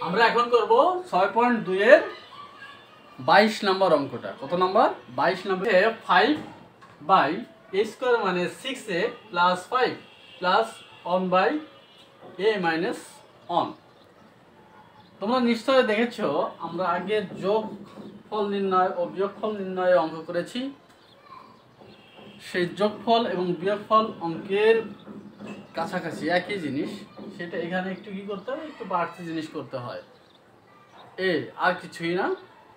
আমরা এখন করব 6.2 এর 22 নম্বর অঙ্কটা। কত নম্বর? 22 নম্বর। 5/a² মানে 6a + 5 + 1/a - 1। তোমরা নিশ্চয়ই দেখেছো আমরা আগে যোগফল নির্ণয় ও বিয়োগফল নির্ণয়ে অঙ্ক করেছি। সেই যোগফল এবং বিয়োগফল অঙ্কের কাছাকাছি একই জিনিস, সেটা এখানে একটু কি করতে হয়, একটু বাড়তি জিনিস করতে হয়। আর কিছুই না,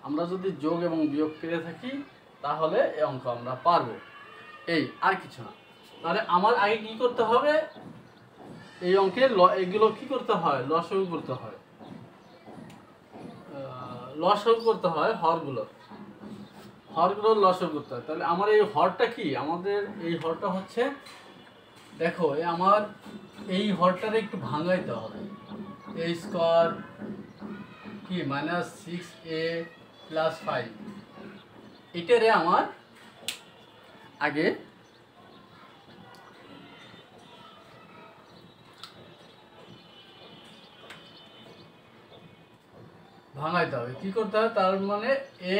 আমরা যদি যোগ এবং বিয়োগ পেরে থাকি তাহলে এই অঙ্ক আমরা পারবো। আর কিছু না। তাহলে আমার আগে কি করতে হবে, এই অঙ্কের এগুলো কি করতে হয়, লসাগু করতে হয়। লসাগু করতে হয় হরগুলোর লসাগু করতে হয়। তাহলে আমার এই হরটা কি, আমাদের এই হরটা হচ্ছে, দেখো আমার এই হরটারে একটু ভাঙাইতে হবে। a² কি -6a + 5, এটারে আমার আগে ভাঙাইতে হবে। কি করতে হবে, তার মানে a²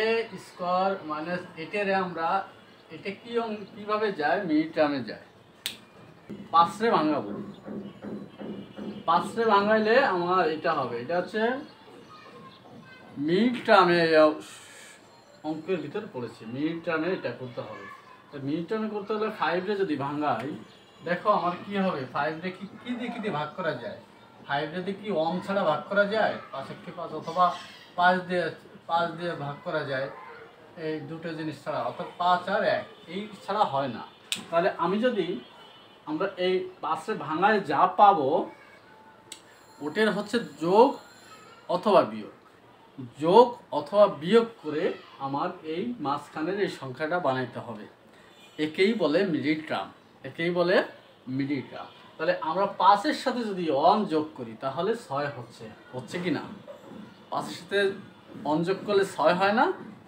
এটারে আমরা, এটা কিভাবে যায়, মিড টার্মে যায়। 5 ভাঙাবো, 5 ভাঙাইলে আমার এটা হবে, এটা হচ্ছে মিড টার্মে অঙ্কের ভিতরে পড়েছে। মিড টার্মে এটা করতে হবে। মিড টার্মে করতে হলে 5 যদি ভাঙাই, দেখো আমার কি হবে, 5 কি দিয়ে ভাগ করা যায়, 5 কি 1 ছাড়া ভাগ করা যায়, 5 অথবা 5 দিয়ে ভাগ করা যায়, এই দুটো জিনিস ছাড়া, অর্থাৎ 5 আর 1 এই ছাড়া হয় না। তাহলে আমরা এই 5 ভাঙায় যা পাবো ওটার হচ্ছে যোগ অথবা বিয়োগ করে আমার এই মাঝখানের এই সংখ্যাটা বানাইতে হবে। একেই বলে মিডিল টার্ম। তাহলে আমরা 5-এর সাথে যদি 1 যোগ করি তাহলে 6 হচ্ছে কি না? 5-এর সাথে 1 যোগ করলে 6 হয় না?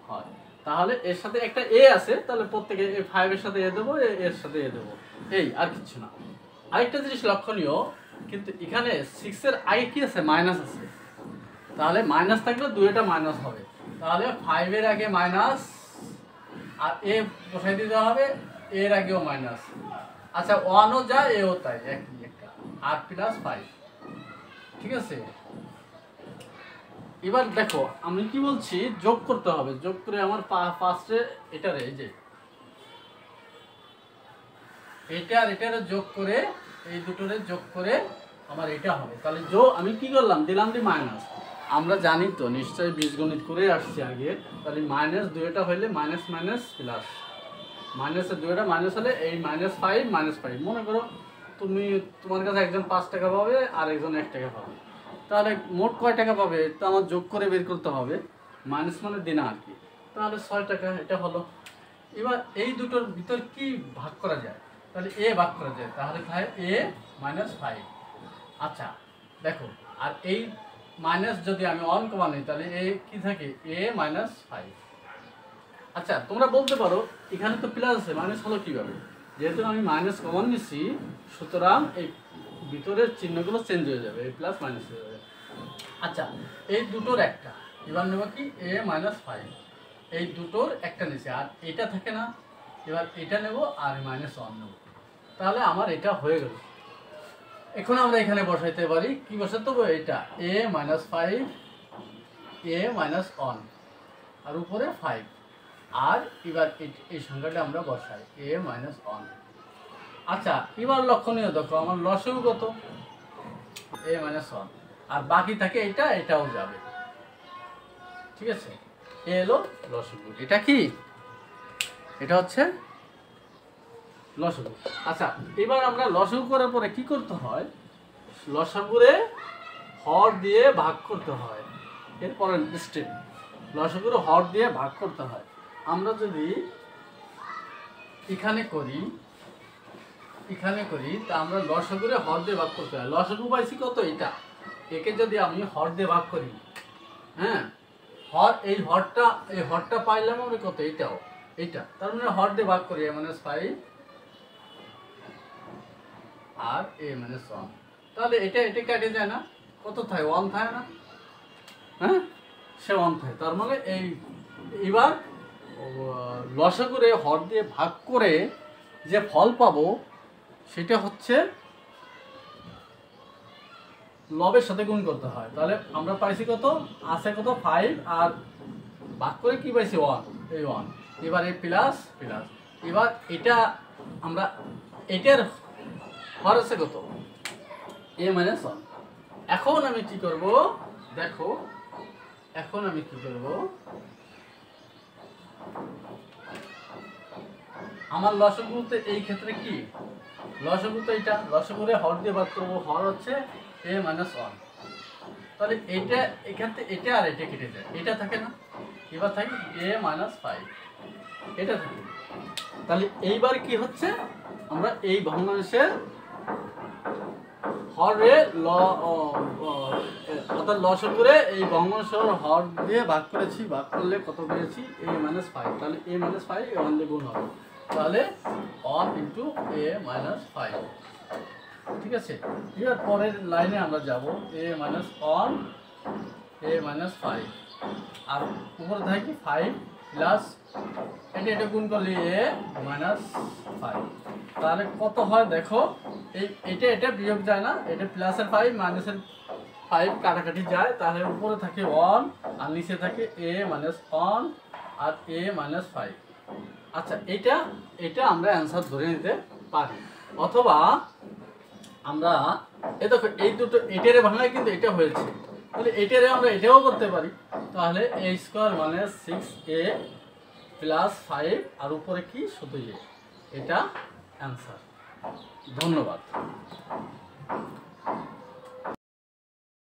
হয়। তাহলে এর সাথে একটা a আছে, তাহলে প্রত্যেকে 5-এর সাথে a দেবো, এর সাথে a দেবো, আর কিছু না। আরেকটা জিনিস লক্ষণীয়, কিন্তু এখানে 6-এর আগে কি আছে, মাইনাস আছে। তাহলে মাইনাস থাকলে দুইটা মাইনাস হবে। তাহলে 5-এর আগে মাইনাস, আর a বসাই দিতে হবে, এর আগেও মাইনাস। আচ্ছা, 1ও যায়, এও তাই, একই একটা, আর +5। ঠিক আছে, এবার দেখো আমি কি বলছি, যোগ করতে হবে। যোগ করে আমার ফার্স্টে এটারে, এই যে এটা আর এটারে যোগ করে, এই দুটোরে যোগ করে আমার এটা হবে। তাহলে আমি কি করলাম, দিলাম মাইনাস। আমরা জানি তো নিশ্চয়ই বীজগণিত করে আসছি আগে। তাহলে মাইনাস দুইটা হইলে মাইনাস প্লাস, মাইনাসের দুইটা মাইনাস হলে এই -5 মনে করো তোমার কাছে একজন 5 টাকা পাবে আর একজন 1 টাকা পাবে, তাহলে মোট কয় টাকা পাবে তো আমার যোগ করে বের করতে হবে। মাইনাস মানে দিনা আর কি। তাহলে 6 টাকা এটা হলো। এবার এই দুটোর ভিতর কি ভাগ করা যায়, তাহলে a ভাগ করা যায়, তাহলে a -5। আচ্ছা দেখো, আর এই মাইনাস যদি আমি 1 কমান নিই তাহলে কি থাকে, a -5। আচ্ছা, তোমরা বলতে পারো এখানে তো প্লাস আছে, মাইনাস হলো কিভাবে? যেহেতু আমি মাইনাস কমন নিচ্ছি, সুতরাং এই ভিতরের চিহ্নগুলো চেঞ্জ হয়ে যাবে, এই প্লাস মাইনাস হয়ে যাবে। আচ্ছা, এই দুটোর একটা, এবার নেব কি a -5, এই দুটোর একটা নিচে, আর এটা থাকে না, এবার এটা নেব আর -1 নেব, তাহলে আমার এটা হয়ে গেল। এখন আমরা এখানে বসাইতে পারি, কি বসাতে হবে, এটা a -5, a -1, আর উপরে 5, আর এবার এই সংখ্যাটা আমরা বসাই a -1। আচ্ছা, এবার লক্ষণীয় দেখো আমার লসাগু কত, a -1, আর বাকি থাকে এটাও যাবে। ঠিক আছে, এলো লসাগু। এটা কি, এটা হচ্ছে লসাগু। আচ্ছা, এবার আমরা লসাগু করার পরে কি করতে হয়, লসাগুরে হর দিয়ে ভাগ করতে হয়। এরপরে স্টেপ, লসাগুরে হর দিয়ে ভাগ করতে হয়। আমরা যদি এখানে করি তা আমরা লসাগুরে হর দিয়ে ভাগ করতে হয়। লসাগু পাইছি কত, এটা, একে যদি আমি হর দিয়ে ভাগ করি, হ্যাঁ, এই হরটা পাইলাম আমি কত, এইটা, তার মানে হর দিয়ে ভাগ করি, a -5 আর a -1, তাহলে এটা কেটে যায় না, কত থাকে 1 থাকে না, হ্যাঁ সে 1 থাকে। তার মানে এইবার লসাগুরে হর দিয়ে ভাগ করে যে ফল পাবো সেটা হচ্ছে লবের সাথে গুণ করতে হয়। তাহলে আমরা পাইছি কত, আছে কত 5, আর ভাগ করে কি পাইছি 1, এই 1। এবার এই প্লাস প্লাস, এবার এটা আমরা এটার হর আছে কত a - 1। এখন আমি কি করব দেখো, এখন আমি কি করব, আমার লসাগুতে এই ক্ষেত্রে কি লসাগুতে এটা লসাগুরে হর দিয়ে ভাগ করব, হর হচ্ছে a - 1। তাহলে এটা এখান থেকে এটা আর এটা কেটে যায়, এটা থাকে না, এবার থাকে a - 5, এটা থাকে। তাহলে এইবার কি হচ্ছে, আমরা এই ভগ্নাংশের হরে অর্থাৎ লসাগুরে এই ভগ্নাংশের হর দিয়ে ভাগ করেছি, ভাগ করলে কত পেয়েছি a - 5। তাহলে a - 5 1 দিয়ে গুণ হবে, তাহলে 1 × a - 5। ঠিক আছে, এবার পরের লাইনে আমরা যাব a - 1 a - 5, আর উপরে থাকে 5 প্লাস এটা গুণ করলে a - 5। তাহলে কত হয় দেখো, এটা বিয়োগ যায় না, এটা প্লাসের 5 মাইনাসের 5 কাটাকাটি যায়, তাহলে উপরে থাকে 1 আর নিচে থাকে a - 1 আর a - 5। আচ্ছা, এটা আমরা অ্যান্সার ধরে নিতে পারি, অথবা আমরা দেখো এই দুটো এটারে ভাঙায় কিন্তু এটা হয়েছে, তাহলে এটারে আমরা এটাও করতে পারি। তাহলে a² - 6a + 5 আর উপরে কি শুধু এটা অ্যান্সার। ধন্যবাদ।